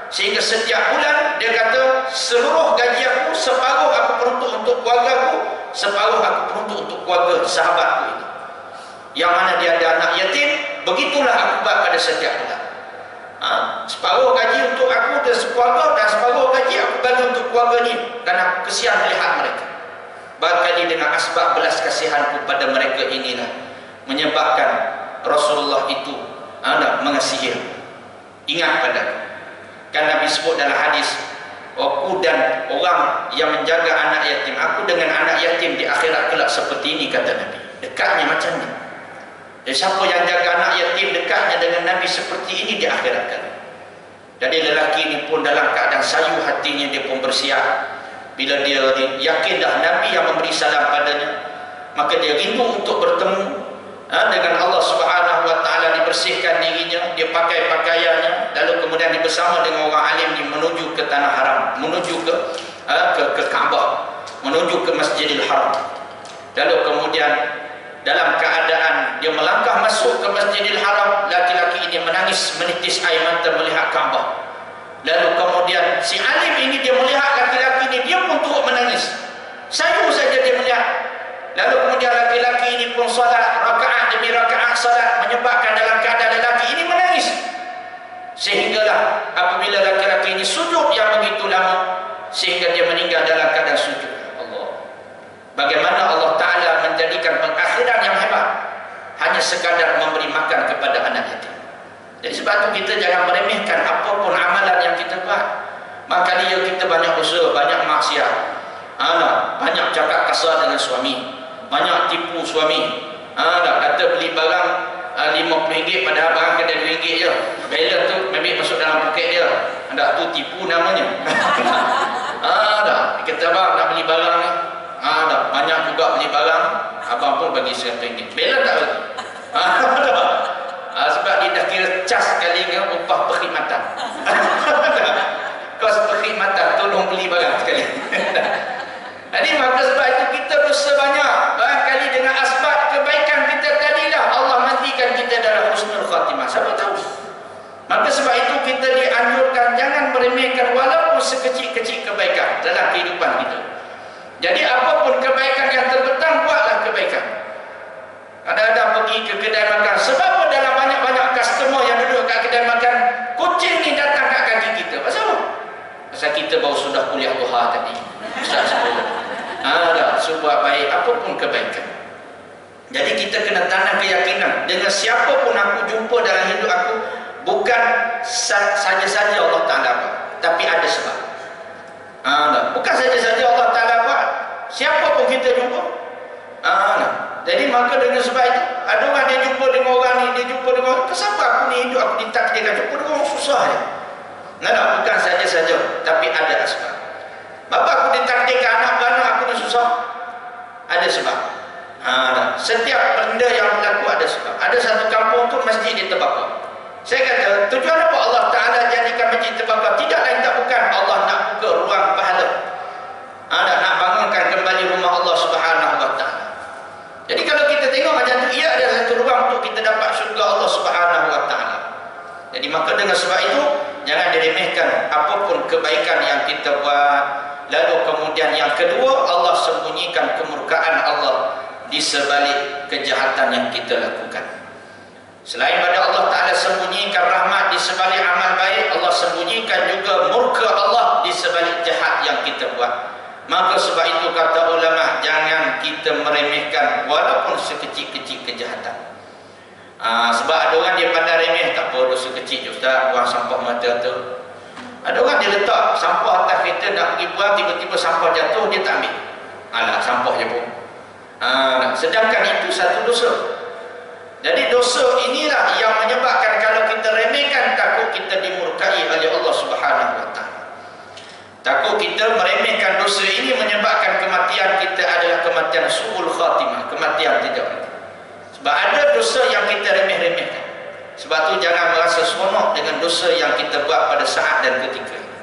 sehingga setiap bulan dia kata, seluruh gaji aku, separuh aku peruntuk untuk keluarga aku, separuh aku peruntuk untuk keluarga sahabatku ini, yang mana dia ada anak yatim. Begitulah aku buat pada setiap bulan. Separuh gaji untuk aku dan keluarga, dan separuh gaji aku bagi untuk keluarga ni, dan aku kesian melihat mereka. Barangkali dengan asbab belas kasihanku pada mereka inilah menyebabkan Rasulullah itu mengasihi. Ingat padaku. Kan Nabi sebut dalam hadis, aku dan orang yang menjaga anak yatim, aku dengan anak yatim di akhirat kelak seperti ini, kata Nabi. Dekatnya macam ni. Dan siapa yang jaga anak yatim, dekatnya dengan Nabi seperti ini di akhirat kelak. Jadi lelaki ini pun dalam keadaan sayu hatinya, dia pun bersiap. Bila dia yakin dah Nabi yang memberi salam padanya, maka dia rindu untuk bertemu dengan Allah Subhanahu wa taala, dibersihkan dirinya, dia pakai pakaiannya, lalu kemudian dia bersama dengan orang alim ni menuju ke tanah haram, menuju ke Kaabah, menuju ke Masjidil Haram. Lalu kemudian dalam keadaan dia melangkah masuk ke Masjidil Haram, laki-laki ini menangis menitis air mata melihat Kaabah. Lalu kemudian si alim ini dia melihat laki-laki ini, dia pun turut menangis. Sayu saja dia melihat. Lalu kemudian laki-laki ini pun salat rakaat demi rakaat salat, menyebabkan dalam keadaan lelaki ini menangis. Sehinggalah apabila laki-laki ini sujud yang begitu lama, sehingga dia meninggal dalam keadaan sujud. Allah, bagaimana Allah Ta'ala menjadikan pengakhiran yang hebat hanya sekadar memberi makan kepada anak yatim. Jadi sebab itu kita jangan meremehkan apapun amalan yang kita buat. Maka dia kita banyak dosa, banyak maksiat, banyak cakap kasar dengan suami, banyak tipu suami, kata beli barang RM50 padahal barang kena RM2 je. Bila tu ambil masuk dalam poket dia, tu tipu namanya. Kata abang nak beli barang ni, banyak juga beli barang, abang pun bagi RM100. Bila tak bagi. Sebab dia dah kira cas sekali dengan upah perkhidmatan. Kos perkhidmatan, tolong beli barang sekali. Jadi maka sebab itu kita dosa banyak. Barangkali dengan asbab kebaikan kita tadilah Allah mandikan kita dalam husnul khatimah. Siapa tahu? Maka sebab itu kita dianjurkan jangan meremehkan walaupun sekecil-kecil kebaikan dalam kehidupan kita. Jadi apapun kebaikan yang terbentang, buatlah kebaikan. Kadang-kadang pergi ke kedai makan, sebab dalam banyak-banyak customer yang duduk kat kedai makan, kucing ni datang kat kaki kita. Pasal apa? Pasal kita baru sudah kuliah duha tadi. Ustaz sebut. Buat baik apapun kebaikan. Jadi kita kena tanam keyakinan dengan siapa pun aku jumpa dalam hidup aku, bukan saja-saja Allah Ta'ala buat, tapi ada sebab. Bukan saja-saja Allah Ta'ala buat, siapa pun kita jumpa. Jadi maka dengan sebab itu, ada orang dia jumpa dengan orang ni, dia jumpa dengan orang, kenapa aku ni hidup, aku ditakdirkan jumpa dengan orang susah je. Bukan saja-saja, tapi ada sebab. Bapa aku ditakdirkan anak beranak, aku ni susah, ada sebab. Setiap benda yang berlaku ada sebab. Ada satu kampung tu masjid dia terbakar. Saya kata, tujuan apa Allah Ta'ala jadikan masjid terbakar? Tidak lain tak bukan Allah nak buka ruang pahala, nak bangunkan kembali rumah Allah Subhanahu wa Ta'ala. Jadi kalau kita tengok macam tu, ia ada satu ruang untuk kita dapat syurga Allah Subhanahu wa Ta'ala. Jadi maka dengan sebab itu, jangan diremehkan apapun kebaikan yang kita buat. Lalu kemudian yang kedua, Allah sembunyikan kemurkaan Allah di sebalik kejahatan yang kita lakukan. Selain pada Allah Ta'ala sembunyikan rahmat di sebalik amal baik, Allah sembunyikan juga murka Allah di sebalik jahat yang kita buat. Maka sebab itu kata ulama, jangan kita meremehkan walaupun sekecil-kecil kejahatan. Sebab ada orang dia pandai remeh, tak apa dosa kecil je Ustaz, buang sampah mata tu. Ada orang dia letak sampah atas kereta nak pergi buang, tiba-tiba sampah jatuh, dia tak ambil. Alah, sampah je pun. Sedangkan itu satu dosa. Jadi dosa inilah yang menyebabkan kalau kita remehkan, takut kita dimurkai oleh Allah Subhanahu wa Ta'ala. Takut kita meremehkan dosa ini menyebabkan kematian kita adalah kematian su'ul khatimah, kematian tidak baik. Sebab ada dosa yang kita remeh-remehkan. Sebab tu jangan merasa seronok dengan dosa yang kita buat pada saat dan ketika ini.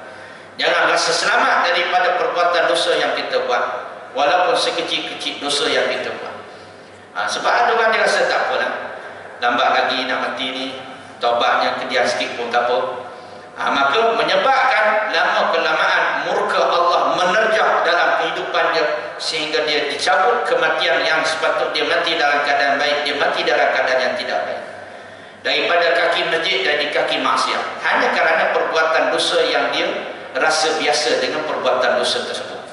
Jangan rasa selamat daripada perbuatan dosa yang kita buat, walaupun sekecil-kecil dosa yang kita buat. Sebab ada orang dia rasa tak apalah, lambat lagi nak mati ni, taubatnya kedian sikit pun tak apa. Maka menyebabkan lama kelamaan murka Allah menerjah dalam kehidupan dia, sehingga dia dicabut kematian yang sepatut dia mati dalam keadaan baik, dia mati dalam keadaan yang tidak baik. Daripada kaki masjid dan di kaki maksiat, hanya kerana perbuatan dosa yang dia rasa biasa dengan perbuatan dosa tersebut.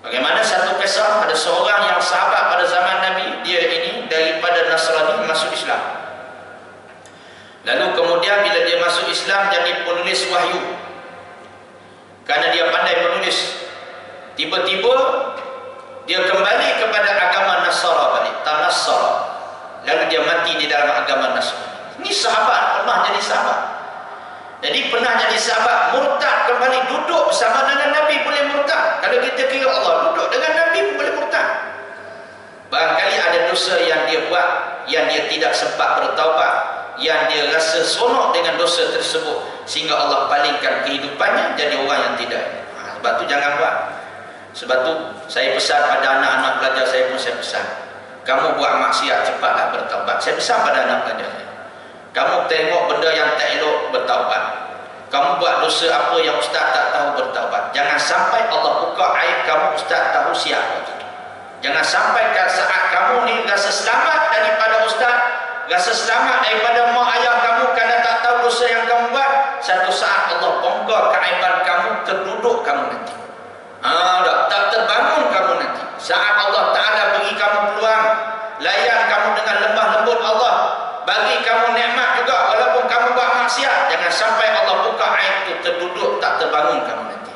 Bagaimana satu kisah, ada seorang yang sahabat pada zaman Nabi, dia ini daripada Nasrani masuk Islam. Lalu kemudian bila dia masuk Islam jadi penulis wahyu, karena dia pandai menulis. Tiba-tiba dia kembali kepada agama Nasara balik, Tanassara. Lalu dia mati di dalam agama Nasrani. Ini sahabat, pernah jadi sahabat. Jadi pernah jadi sahabat murtad kembali duduk bersama dengan Nabi boleh murtad. Kalau kita kira Allah duduk dengan Nabi pun boleh murtad. Barangkali ada dosa yang dia buat, yang dia tidak sempat bertaubat, yang dia rasa seronok dengan dosa tersebut, sehingga Allah palingkan kehidupannya jadi orang yang tidak. Sebab tu jangan buat. Sebab tu saya pesan pada anak-anak pelajar saya pun saya pesan, kamu buat maksiat cepatlah bertaubat. Saya pesan pada anak pelajar saya, kamu tengok benda yang tak elok bertaubat. Kamu buat dosa apa yang ustaz tak tahu bertaubat. Jangan sampai Allah buka aib kamu, ustaz tahu siapa. Jangan sampai saat kamu ni rasa selamat daripada ustaz, rasa selamat daripada mak ayah kamu kerana tak tahu dosa yang kamu buat, satu saat Allah bongkar keaiban kamu, terduduk kamu nanti. Tak terbangun kamu nanti. Saat Allah Ta'ala bagi kamu peluang, layan kamu dengan lemah lembut Allah, bagi kamu nikmat juga walaupun kamu buat maksiat, jangan sampai Allah buka aib itu, terduduk tak terbangun kamu nanti.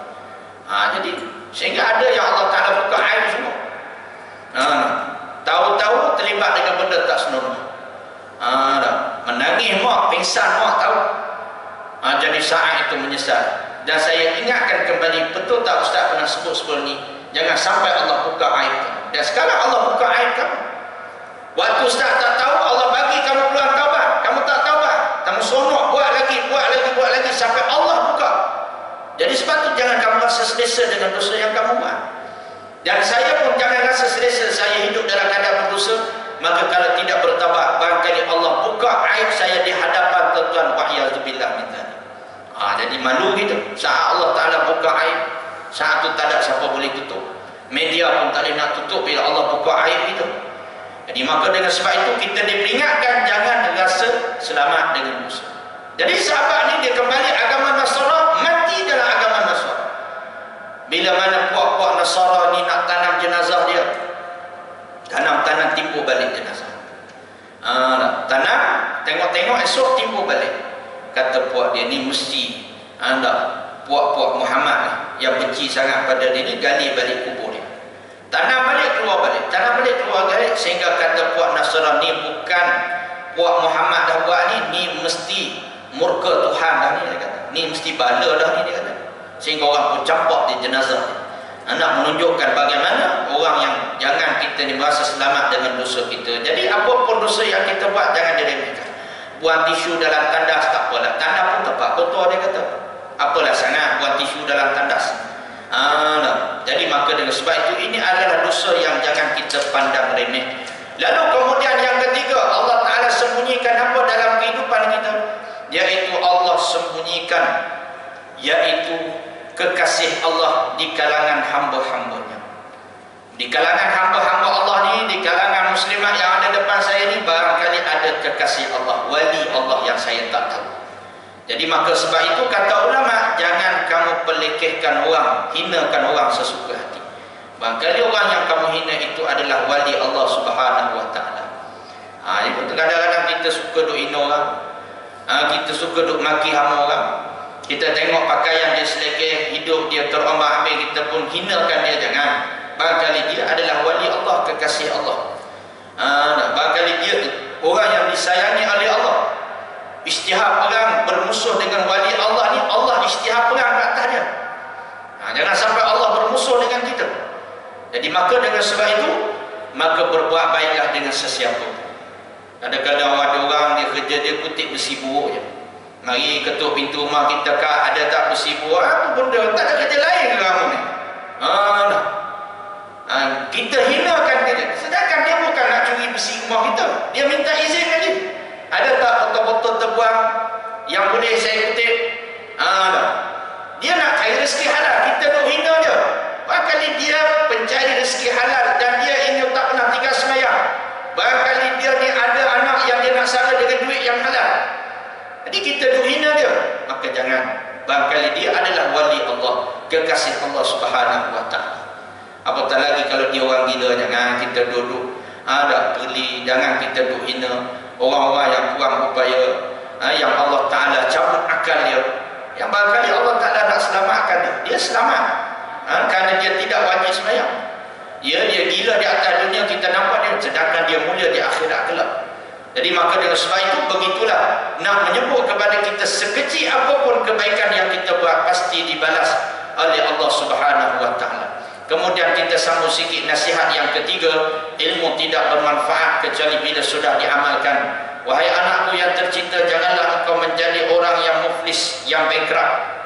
Jadi sehingga ada yang Allah Ta'ala buka aib semua, tahu-tahu terlibat dengan benda tak senonoh, menangis mak, pingsan mak tahu, jadi saat itu menyesal. Dan saya ingatkan kembali, betul tak ustaz pernah sebut sebelum ni, jangan sampai Allah buka aib kamu. Dan sekarang Allah buka aib kamu. Waktu ustaz tak tahu, Allah bagi kamu peluang taubat, kamu tak taubat, kamu sonok buat lagi sampai Allah buka. Jadi sebab tu jangan kamu rasa selesa dengan dosa yang kamu buat. Dan saya pun jangan rasa selesa saya hidup dalam keadaan berdosa. Maka kalau tidak bertaubat, barangkali Allah buka aib saya di hadapan Tuhan, wa'iyadzubillah min dzalik. Jadi malu gitu. Saat Allah Ta'ala buka aib, saat itu tak ada siapa boleh tutup. Media pun tak boleh nak tutup bila Allah buka aib itu. Jadi maka dengan sebab itu kita diperingatkan jangan rasa selamat dengan dosa. Jadi sahabat ni dia kembali agama Nasara, mati dalam agama Nasara. Bila mana puak-puak Nasara ni nak tanam jenazah dia, tanam timbul balik jenazah. Tanam, tengok-tengok esok timbul balik. Kata puak dia ni mesti puak-puak Muhammad ni yang benci sangat pada dia ni gali balik kubur dia. Tanam balik keluar balik, sehingga kata puak Nasara ni bukan puak Muhammad dah buat ni mesti murka Tuhan dah ni, dia kata. Ni mesti bala dah ni, dia kata. Sehingga orang pun campak di jenazah dia. Nak menunjukkan bagaimana orang yang jangan kita ni merasa selamat dengan dosa kita. Jadi apapun dosa yang kita buat jangan diremehkan. Buang tisu dalam tandas tak apalah, tandas pun tempat kotor, dia kata. Apalah sangat buang tisu dalam tandas. Jadi maka dengan sebab itu ini adalah dosa yang jangan kita pandang remeh. Lalu kemudian yang ketiga, Allah Ta'ala sembunyikan apa dalam kehidupan kita? Yaitu Allah sembunyikan, yaitu kekasih Allah di kalangan hamba-hambanya. Di kalangan hamba-hamba Allah ni, di kalangan muslimat yang ada depan saya ni, barangkali ada kekasih Allah, wali Allah yang saya tak tahu. Jadi maka sebab itu kata ulama, jangan kamu pelekehkan orang, hinakan orang sesuka hati. Barangkali orang yang kamu hina itu adalah wali Allah Subhanahu Wa Ta'ala. Itu kadang-kadang kita suka duk hina orang, kita suka duk maki hama orang. Kita tengok pakaian dia selekeh, hidup dia terombak-ambing, kita pun hinakan dia. Jangan. Barangkali dia adalah wali Allah, kekasih Allah. Barangkali dia orang yang disayangi oleh Allah. Isytihar perang bermusuh dengan wali Allah ni, Allah isytihar perang ke atas dia. Jangan sampai Allah bermusuh dengan kita. Jadi maka dengan sebab itu, maka berbuat baiklah dengan sesiapa. Kadang-kadang ada orang dia kerja dia kutip besi buruk je. Mari ketuk pintu rumah kita, Kak, ada tak besi buruk? Apa benda? Tak ada kerja lain ke kamu ni? Kita hinakan dia. Sedangkan dia bukan nak curi besi rumah kita, dia minta izin lagi. Ada tak botol-botol terbuang yang boleh saya kutip? Dia nak cari rezeki halal, kita nak hina dia. Barangkali dia pencari rezeki halal dan dia ini tak pernah tinggal semayang. Barangkali dia ni ada anak yang dia nak sara dengan duit yang halal. Jadi kita nak hina dia, maka jangan. Barangkali dia adalah wali Allah, kekasih Allah Subhanahu Wa Ta'ala. Apatah lagi kalau dia orang gila, jangan kita duduk geli, jangan kita duduk hina orang-orang yang kurang upaya, yang Allah Ta'ala cabut akal dia, yang barangkali Allah Ta'ala nak selamatkan dia selamat, kerana dia tidak wajib sembahyang. Dia gila di atas dunia, kita nampak dia, sedangkan dia mulia di akhirat kelak. Jadi maka dengan sebab itu begitulah, nak menyebut kepada kita sekecil apapun kebaikan yang kita buat pasti dibalas oleh Allah Subhanahu wa taala. Kemudian kita sambung sikit nasihat yang ketiga, ilmu tidak bermanfaat kecuali bila sudah diamalkan. Wahai anakku yang tercinta, janganlah engkau menjadi orang yang muflis, yang bankrupt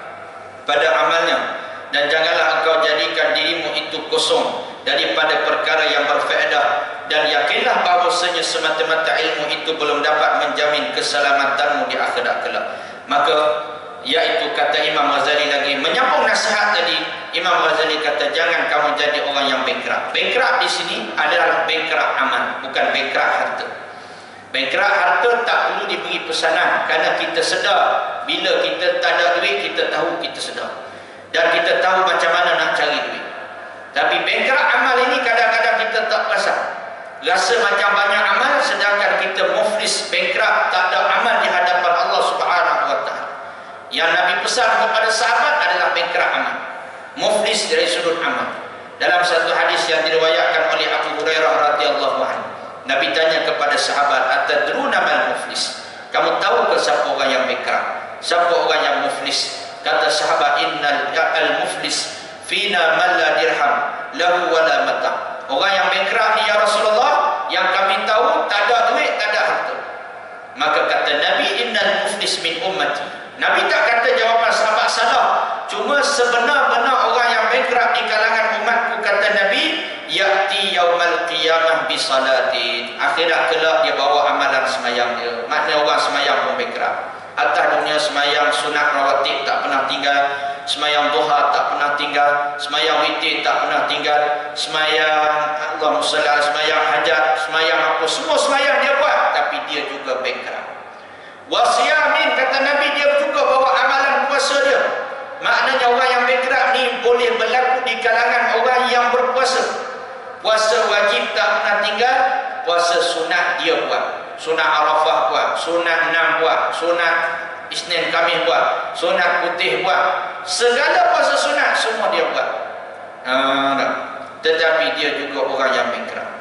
pada amalnya, dan janganlah engkau jadikan dirimu itu kosong daripada perkara yang berfaedah, dan yakinlah bahawasanya semata-mata ilmu itu belum dapat menjamin keselamatanmu di akhirat kelak. Maka iaitu kata Imam Ghazali lagi menyambung nasihat tadi, Imam Ghazali kata jangan kamu jadi orang yang bankrupt. Bankrupt di sini adalah bankrupt amal, bukan bankrupt harta. Bankrupt harta tak perlu diberi pesanan, kerana kita sedar bila kita tak ada duit, kita tahu kita sedar, dan kita tahu macam mana nak cari duit. Tapi bankrupt amal ini kadang-kadang kita tak perasan, rasa macam banyak amal, sedangkan kita muflis, bankrupt, tak ada amal di hadapan Allah Subhanahu wa taala. Yang Nabi pesan kepada sahabat adalah bankrupt amal, muflis dari sudut amal. Dalam satu hadis yang diriwayatkan oleh Abu Hurairah radhiyallahu anhu, Nabi tanya kepada sahabat, atadruna mal muflis, kamu tahu ke siapa orang yang bankrupt, siapa orang yang muflis? Kata sahabat, innal al-muflis fina man la dirham lahu wala mata. Orang yang bankrupt ni ya Rasulullah, yang kami tahu tak ada duit, tak ada harta. Maka kata Nabi, innal muflis min ummati. Nabi tak kata jawapan sahabat salah, cuma sebenar-benar orang yang bankrupt di kalangan umatku, kata Nabi, ya'ti yaumal qiyamah bi salatin. Akhirat kelak dia bawa amalan semayang dia. Maknanya orang semayang pun bankrupt. Atas dunia semayang sunat rawatib tak pernah tinggal, semayang duha tak pernah tinggal, semayang witir tak pernah tinggal, semayang Allahumma shalli ala, semayang hajat, semayang apa, semua semayang dia buat, tapi dia juga bankrupt. Wasiyamin, kata Nabi, dia juga bawa amalan puasa dia. Maknanya orang yang bankrupt ni boleh berlaku di kalangan orang yang berpuasa. Puasa wajib tak pernah tinggal, puasa sunat dia buat, sunat Arafah buat, sunat 6 buat, sunat Isnin Khamis buat, sunat putih buat, segala puasa sunat semua dia buat. Tetapi dia juga orang yang bankrupt.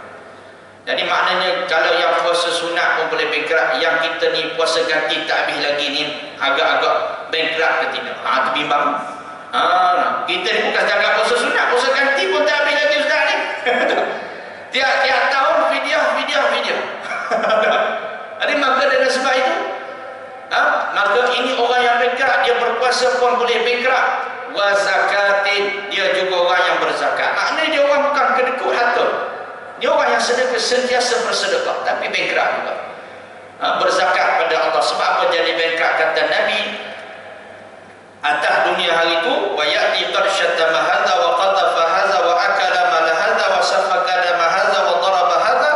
Jadi maknanya kalau yang puasa sunat pun boleh bankrupt, yang kita ni puasa ganti tak habis lagi ni agak-agak bankrupt ke tidak? Terbimbang. Kita ni bukan jaga puasa sunat, puasa ganti pun tak habis lagi ustaz ni. Tiap tahun video. Jadi maka dengan sebab itu, maka ini orang yang bankrupt, dia berpuasa pun boleh bankrupt. Wa zakatin, dia juga orang yang berzakat. Maknanya dia orang bukan kedekut harta, dia orang yang sedekah, sentiasa bersedekah, tapi bankrupt juga. Berzakat pada Allah. Sebab apa jadi bankrupt? Kata Nabi, atas dunia hari itu, wa ya'ti qad syattama hadza wa qadhafa hadza wa akala mal hadza wa safaka dam hadza wa daraba hadza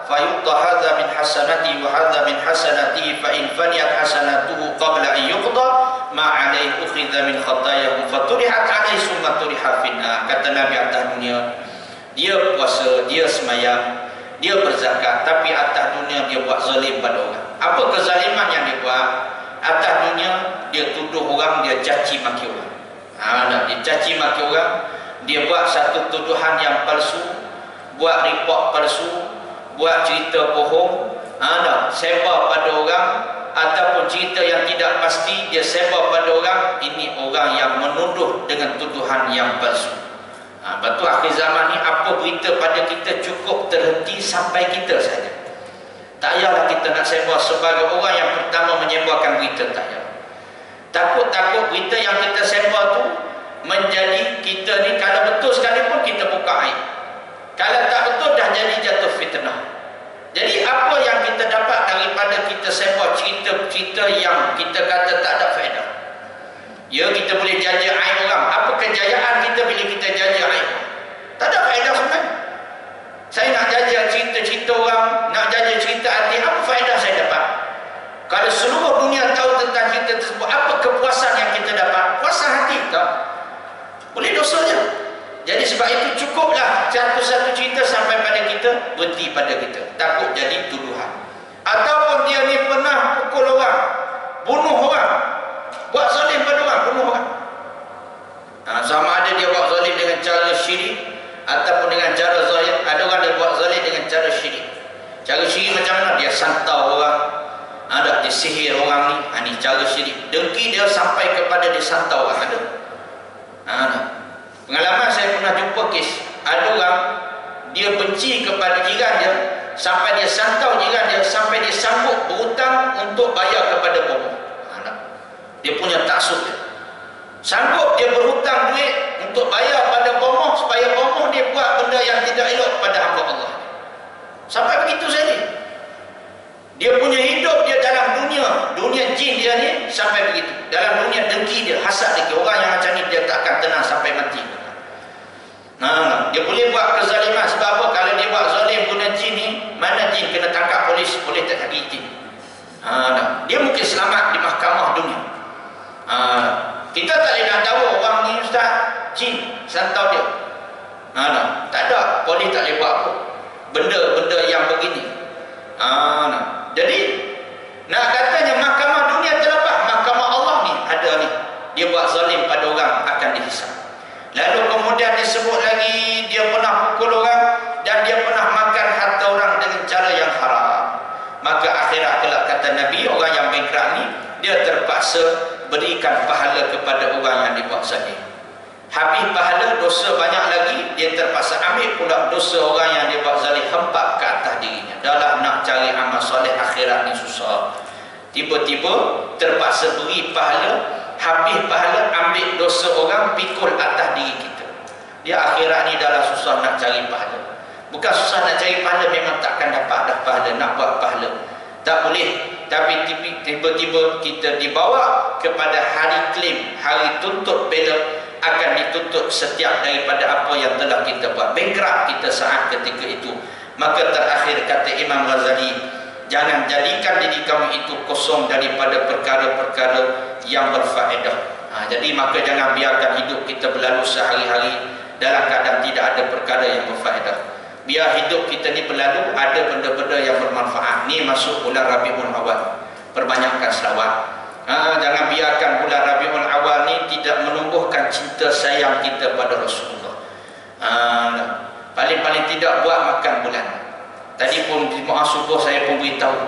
fa yu'ta hadza min hasanati wa hadza min hasanati fa in faniyat hasanatuhu qabla an yuqda ma 'alayhi ukhidha min khatayahu fa turihat 'alayhi summa turiha finna. Kata Nabi, atas dunia dia puasa, dia semayang, dia berzakat, tapi atas dunia dia buat zalim pada orang. Apa kezaliman yang dia buat? Atas dunia dia tuduh orang, dia caci maki orang. Dia caci maki orang, dia buat satu tuduhan yang palsu, buat report palsu, buat cerita bohong, sebar pada orang, ataupun cerita yang tidak pasti dia sebar pada orang. Ini orang yang menuduh dengan tuduhan yang palsu. Betul, akhir zaman ni apa berita pada kita cukup terhenti sampai kita saja. Tak payahlah kita nak sebar sebagai orang yang pertama menyebarkan berita, tak payah. Takut-takut berita yang kita sebar tu menjadi kita ni, kalau betul sekalipun kita buka aib, kalau tak betul dah jadi jatuh fitnah. Jadi apa yang kita dapat daripada kita sebar cerita-cerita yang kita kata tak ada faedah? Ya, kita boleh jaja aib orang. Apa kejayaan kita bila kita jaja aib? Tak ada faedah sebenarnya. Saya nak jaja cerita-cerita orang, nak jaja cerita hati, apa faedah saya dapat? Kalau seluruh dunia tahu tentang cerita tersebut, apa kepuasan yang kita dapat? Puasan hati tak? Boleh dosa je. Jadi sebab itu cukuplah satu-satu cerita sampai pada kita, berhenti pada kita. Takut jadi tuduhan. Ataupun dia ni pernah pukul orang, bunuh orang, buat zalim pada orang, bunuh orang. Sama ada dia buat zalim dengan cara syirik ataupun dengan cara zahir. Ada orang dia buat zalim dengan cara syirik. Cara syirik macam mana? Dia santau orang, ada dia sihir orang ni. Ini cara syirik. Dengki dia sampai kepada dia santau orang, ada. Pengalaman saya pernah jumpa kes, ada orang dia benci kepada jiran dia sampai dia santau jiran dia, sampai dia sanggup berhutang untuk bayar kepada bomoh. Dia punya taksub dia. Sanggup dia berhutang duit untuk bayar pada bomoh supaya bomoh dia buat benda yang tidak elok pada hamba Allah. Sampai begitu saja. Dia punya hidup dia dalam dunia jin dia ni sampai begitu. Dalam dunia dengki dia, hasad dengki. Orang yang macam ni dia tak akan tenang sampai mati. Dia boleh buat kezaliman. Sebab apa? Kalau dia buat zalim guna jin ni, mana jin kena tangkap polis, boleh tak sakit jin. Dia mungkin selamat di mahkamah dunia. Kita tak boleh nak tahu orang ni ustaz jin santau dia. Tak ada, polis tak boleh buat apa. Benda-benda yang begini. Jadi nak katanya mahkamah dunia terlepas, mahkamah Allah ni ada ni. Dia buat zalim pada orang akan dihisap. Lalu kemudian disebut lagi dia pernah pukul orang dan dia pernah makan harta orang dengan cara yang haram. Maka akhirat kelak kata Nabi, orang yang bangkrut ni dia terpaksa berikan pahala kepada orang yang dibuat zalim. Habis pahala, dosa banyak lagi, dia terpaksa ambil pula dosa orang yang dia buat zalim, hempap ke atas dirinya. Dalam nak cari amal soleh akhirat ni susah. Tiba-tiba terpaksa beri pahala, habis pahala ambil dosa orang, pikul atas diri kita. Dia akhirat ni dalam susah nak cari pahala. Bukan susah nak cari pahala, memang takkan dapat dah pahala, nak buat pahala tak boleh. Tapi tiba-tiba kita dibawa kepada hari klaim, hari tuntut bela, akan dituntut setiap daripada apa yang telah kita buat. Bankrupt kita saat ketika itu. Maka terakhir kata Imam Ghazali, jangan jadikan diri kamu itu kosong daripada perkara-perkara yang berfaedah. Jadi maka jangan biarkan hidup kita berlalu sehari-hari dalam keadaan tidak ada perkara yang berfaedah. Biar hidup kita ni berlalu ada benda-benda yang bermanfaat. Ni masuk bulan Rabiul Awal, perbanyakkan selawat. Jangan biarkan bulan Rabiul Awal ni tidak menumbuhkan cinta sayang kita pada Rasulullah. Paling-paling tidak buat makan bulan. Tadi pun jemaah subuh saya pun beritahu.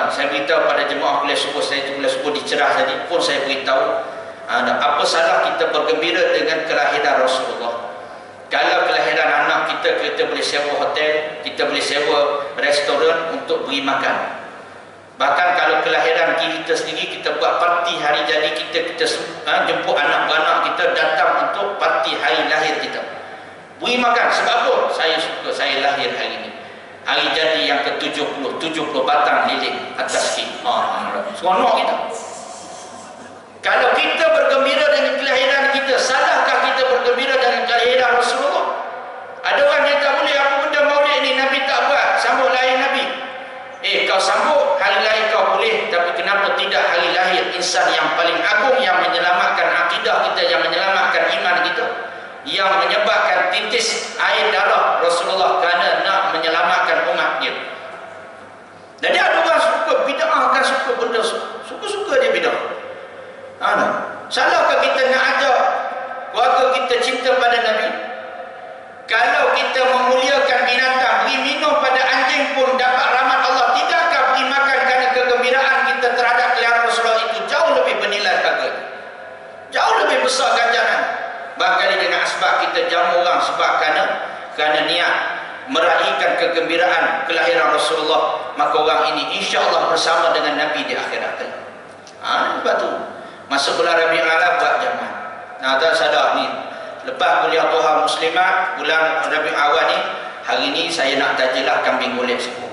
Saya beritahu pada jemaah kuliah subuh saya itu, kuliah subuh dicerah tadi pun saya beritahu, apa salah kita bergembira dengan kelahiran Rasulullah. Kalau kelahiran anak kita, kita boleh sewa hotel, kita boleh sewa restoran untuk beri makan. Bahkan kalau kelahiran kita sendiri, kita buat parti hari jadi kita jemput anak-anak kita datang untuk parti hari lahir kita. Beri makan. Sebab apa? Saya suka, saya lahir hari ini. Hari jadi yang ke-70, 70 batang lilin atas kek. Seronok kita. Kalau kita bergembira dengan kelahiran kita, salahkah kita bergembira dengan kelahiran Rasulullah? Ada orang yang tak boleh, apa benda maulid ni Nabi tak buat, sambut lahir Nabi. Kau sambut hari lahir kau boleh, tapi kenapa tidak hari lahir insan yang paling agung, yang menyelamatkan akidah kita, yang menyelamatkan iman kita, yang menyebabkan titis air darah Rasulullah kerana nak menyelamatkan umat dia. Jadi ada orang suka bid'ah, kan suka benda, suka-suka dia bid'ah. Salahkah kita nak ajar keluarga kita cinta pada Nabi? Kalau kita memuliakan binatang, beri minum pada anjing pun dapat rahmat Allah, tidakkah beri makan kerana kegembiraan kita terhadap kelahiran Rasulullah itu jauh lebih bernilai harga, jauh lebih besar ganjaran. Bahkan dengan asbab kita jamu orang sebab kerana niat meraihkan kegembiraan kelahiran Rasulullah, maka orang ini insya-Allah bersama dengan Nabi di akhirat. Sebab tu masuk bulan Rabiul Awal buat jamuan. Tak sadar ni, lepas kuliah Tuhan Muslimat bulan Rabiul Awal ni, hari ni saya nak tajilah kambing golek seekor.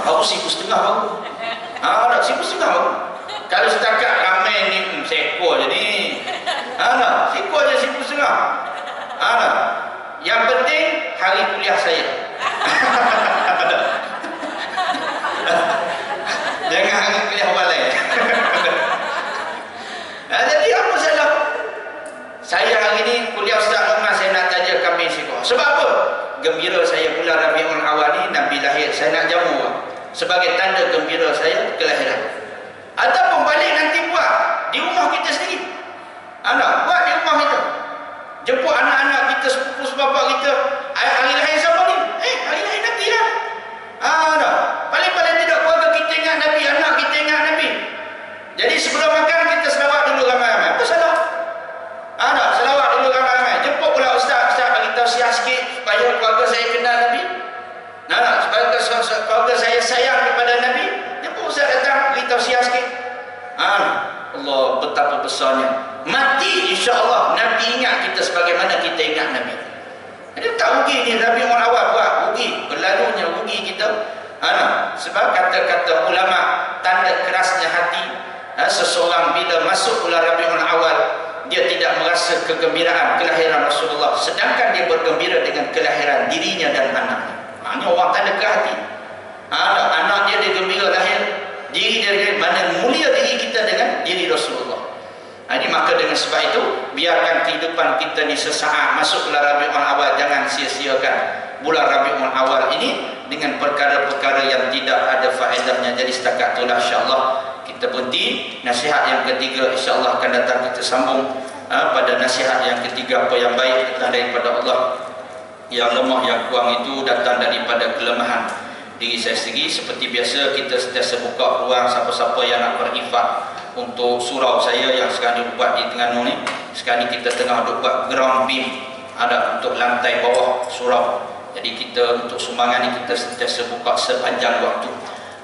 Baru 1,500 baru. Dah 1,500 baru. Kalau setakat ramai ni seekor je ni. Seekor je 1,500. Yang penting hari kuliah saya. Jangan hari kuliah orang lain. Jadi apa salah? Saya hari ni kuliah Ustaz Luqman, saya nak taja kambing seekor. Sebab apa? Gembira saya bulan Rabiul Awal ni Nabi lahir, saya nak jamu orang sebagai tanda gembira saya kelahiran. Ataupun balik nanti buat di rumah kita sendiri. Buat di rumah kita. Jemput anak-anak kita, sepupu sebapak kita. Hari lahir siapa ni? Hari lahir Nabi lah. besarnya. Mati insya-Allah Nabi ingat kita sebagaimana kita ingat Nabi. Dia tak rugi ni Rabiul Awal buat rugi, berlalunya rugi kita. Sebab kata-kata ulama, tanda kerasnya hati seseorang bila masuk bulan Rabiul Awal, dia tidak merasa kegembiraan kelahiran Rasulullah, sedangkan dia bergembira dengan kelahiran dirinya dan anaknya. Ini orang tanda ke hati. Anak dia gembira lahir, diri dia mana mulia diri kita dengan diri Rasulullah. Ini maka dengan sebab itu, biarkan kehidupan kita ni sesaat masuk bulan Rabiul Awal, jangan sia-siakan bulan Rabiul Awal ini dengan perkara-perkara yang tidak ada faedahnya. Jadi setakat itulah insya-Allah kita berhenti. Nasihat yang ketiga insya-Allah akan datang kita sambung pada nasihat yang ketiga. Apa yang baik datang daripada Allah, yang lemah yang kurang itu datang daripada kelemahan diri saya sendiri. Seperti biasa kita sentiasa buka peluang siapa-siapa yang nak berinfak untuk surau saya yang sekarang dibuat di Terengganu ni. Sekarang ni kita tengah buat ground beam untuk lantai bawah surau. Jadi kita untuk sumbangan ni kita sentiasa buka sepanjang waktu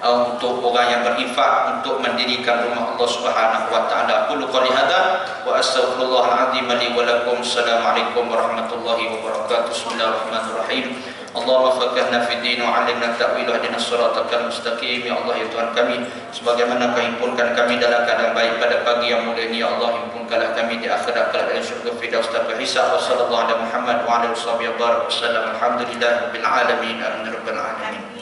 untuk orang yang berinfak untuk mendirikan rumah Allah Subhanahu wa taala. Qul qouli hadza wa astaghfirullahal azim li wa lakum. Assalamualaikum warahmatullahi wabarakatuh. Bismillahirrahmanirrahim. Allahumma faqihna fid din wa 'allimna ta'wil wa hdina siratal mustaqim. Ya Allah, ya Tuhan kami, sebagaimana Kau himpunkan kami dalam keadaan baik pada pagi yang mulia ini, ya Allah, himpunkanlah kami di akhirat kelak dalam syurga firdaus tanpa hisab. Wassallallahu ala Muhammad wa ala alihi wasallam. Alhamdulillahirabbil alamin. Amin.